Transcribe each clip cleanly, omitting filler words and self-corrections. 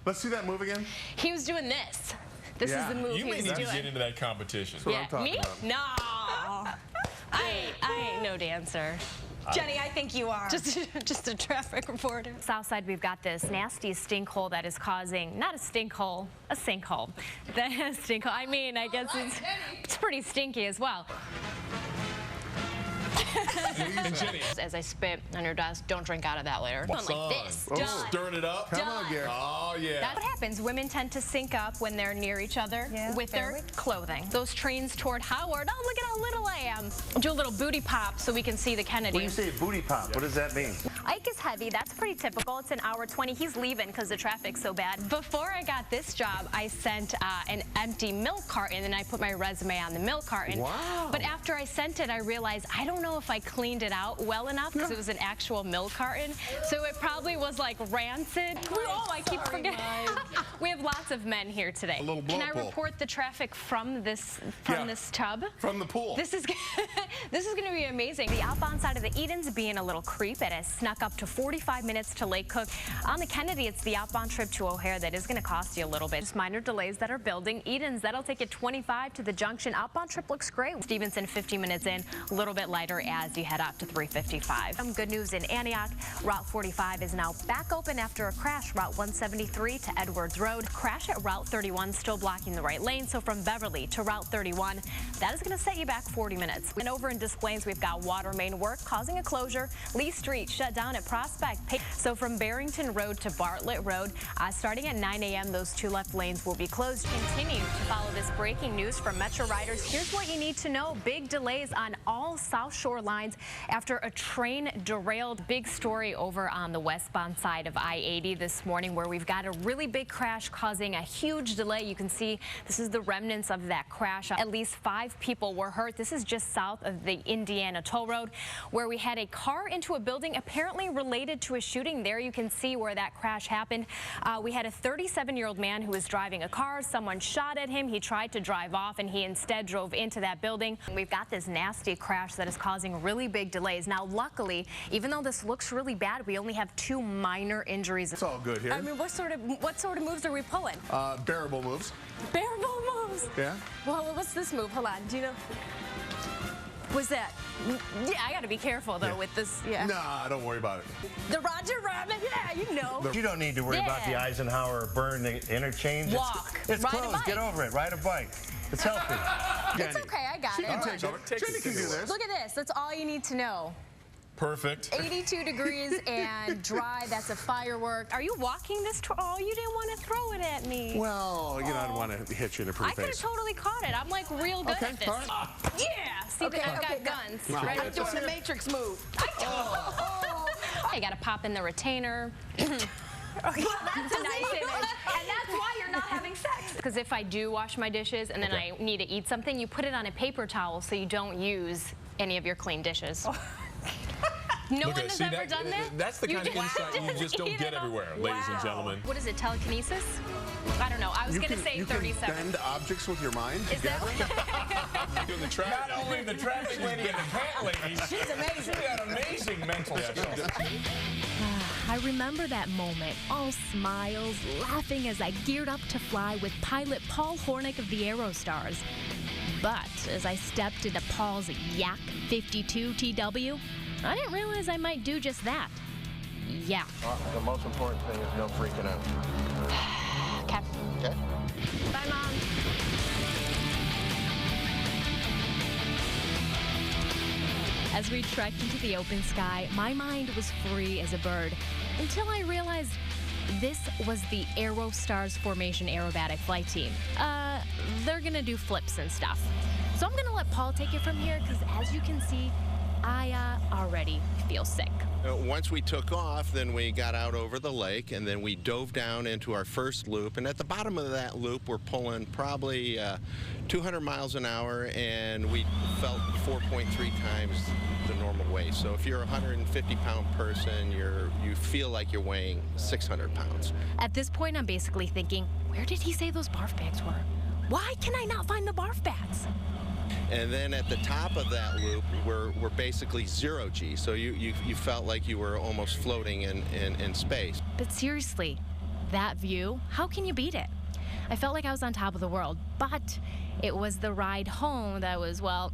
Let's see that move again. He was doing this. This is the move he was doing. You may need to get into that competition. That's what I'm talking me? about. No. I ain't no dancer. Jenny, I think you are. Just a traffic reporter. Southside, we've got this nasty stink hole that is causing, not a stink hole, a sinkhole. That has stink hole. I mean, I guess it's pretty stinky as well. As I spit on your desk, don't drink out of that later. What's Like on? this. Oh, Done. stirring it up? Come on, Gary. Oh, yeah. That's what happens. Women tend to sync up when they're near each other with their clothing. Those trains toward Howard. Oh, look at how little I am. Do a little booty pop so we can see the Kennedy. When you say booty pop, what does that mean? Ike is heavy. That's pretty typical. It's an hour 20. He's leaving because the traffic's so bad. Before I got this job, I sent an empty milk carton and I put my resume on the milk carton. Wow. But after I sent it, I realized I don't know if I cleaned it out well enough because it was an actual milk carton. So it probably was like rancid. Oh, I keep forgetting. We have lots of men here today. A little Can I blow report the traffic from this tub? From the pool. This is going to be amazing. The outbound side of the Edens being a little creep. It has snuck up to 45 minutes to Lake Cook. On the Kennedy, it's the outbound trip to O'Hare that is going to cost you a little bit. Just minor delays that are building. Edens, that'll take you 25 to the junction. Outbound trip looks great. Stevenson, 50 minutes in, a little bit lighter as you head out to 355. Some good news in Antioch. Route 45 is now back open after a crash. Route 173 to Edwards Road. Crash at Route 31 still blocking the right lane. So from Beverly to Route 31, that is going to set you back 40 minutes. And over in Des Plaines, we've got water main work causing a closure. Lee Street shut down at Prospect. So from Barrington Road to Bartlett Road, starting at 9 a.m., those two left lanes will be closed. Continue to follow this breaking news from Metro Riders. Here's what you need to know. Big delays on all South Shore lines after a train derailed. Big story over on the westbound side of I-80 this morning where we've got a really big crash causing a huge delay. You can see this is the remnants of that crash. At least 5 people were hurt. This is just south of the Indiana Toll Road where we had a car into a building apparently related to a shooting. There you can see where that crash happened. We had a 37-year-old man who was driving a car. Someone shot at him. He tried to drive off and he instead drove into that building. We've got this nasty crash that is causing really big delays. Now, luckily, even though this looks really bad, we only have 2 minor injuries. It's all good here. I mean, what sort of moves are we pulling? Bearable moves. Bearable moves. Yeah. Well, what's this move? Hold on. Do you know? Was that? Yeah, I got to be careful though with this. Yeah. Nah, don't worry about it. The Roger Rabbit. Yeah, you know. You don't need to worry about the Eisenhower burn interchange. Walk. It's Ride a closed. bike. Get over it. Ride a bike. It's healthy. It's okay. I got She it. can take it. Jenny can do this. Look at this. That's all you need to know. Perfect. 82 degrees and dry. That's a firework. Are you walking this? Oh, you didn't want to throw it at me. Well, you know, I don't want to hit you in the pretty I could have face. totally caught it. I'm like real good at this. All right. Yeah. See, I've got guns. Wow. Right? I'm doing the Matrix move. I got to pop in the retainer. Okay. Well, that's a nice image. And that's why you're not having sex. Because if I do wash my dishes and then I need to eat something, you put it on a paper towel so you don't use any of your clean dishes. No one has ever done that? That's the kind of insight you just don't get everywhere, ladies and gentlemen. What is it, telekinesis? I don't know. I was going to say you 37. can bend objects with your mind. Is that what? Doing the traffic. Not only the traffic lady and the pant lady, she's amazing. She got amazing mental skills. I remember that moment, all smiles, laughing as I geared up to fly with pilot Paul Hornick of the Aerostars. But as I stepped into Paul's Yak 52 TW, I didn't realize I might do just that. Yeah. The most important thing is no freaking out. Okay. Okay? Bye, Mom. As we trekked into the open sky, my mind was free as a bird until I realized this was the Aerostars Formation Aerobatic Flight Team. They're gonna do flips and stuff. So I'm gonna let Paul take it from here because as you can see, I already feel sick. Once we took off, then we got out over the lake, and then we dove down into our first loop. And at the bottom of that loop, we're pulling probably 200 miles an hour, and we felt 4.3 times the normal weight. So if you're a 150-pound person, you feel like you're weighing 600 pounds. At this point, I'm basically thinking, where did he say those barf bags were? Why can I not find the barf bags? And then at the top of that loop, we're basically 0 G. So you felt like you were almost floating in space. But seriously, that view, how can you beat it? I felt like I was on top of the world, but it was the ride home that was, well,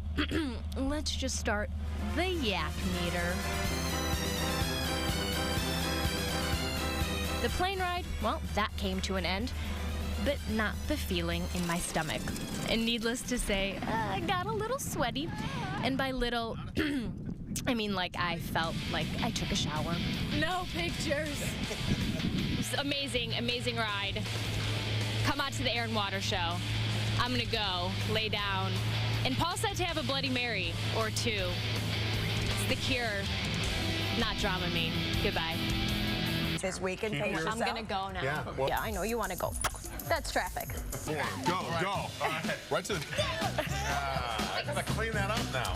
let's just start the yak meter. The plane ride, well, that came to an end, but not the feeling in my stomach. And needless to say, I got a little sweaty. And by little, I mean like I felt like I took a shower. No pictures. Amazing, amazing ride. Come out to the Air and Water Show. I'm gonna go lay down. And Paul said to have a Bloody Mary or two. It's the cure, not Dramamine. Goodbye. This weekend, pace yourself. I'm gonna go now. Yeah, well, Yeah, I know you want to go. That's traffic. Go. All right. Right to the... I gotta clean that up now.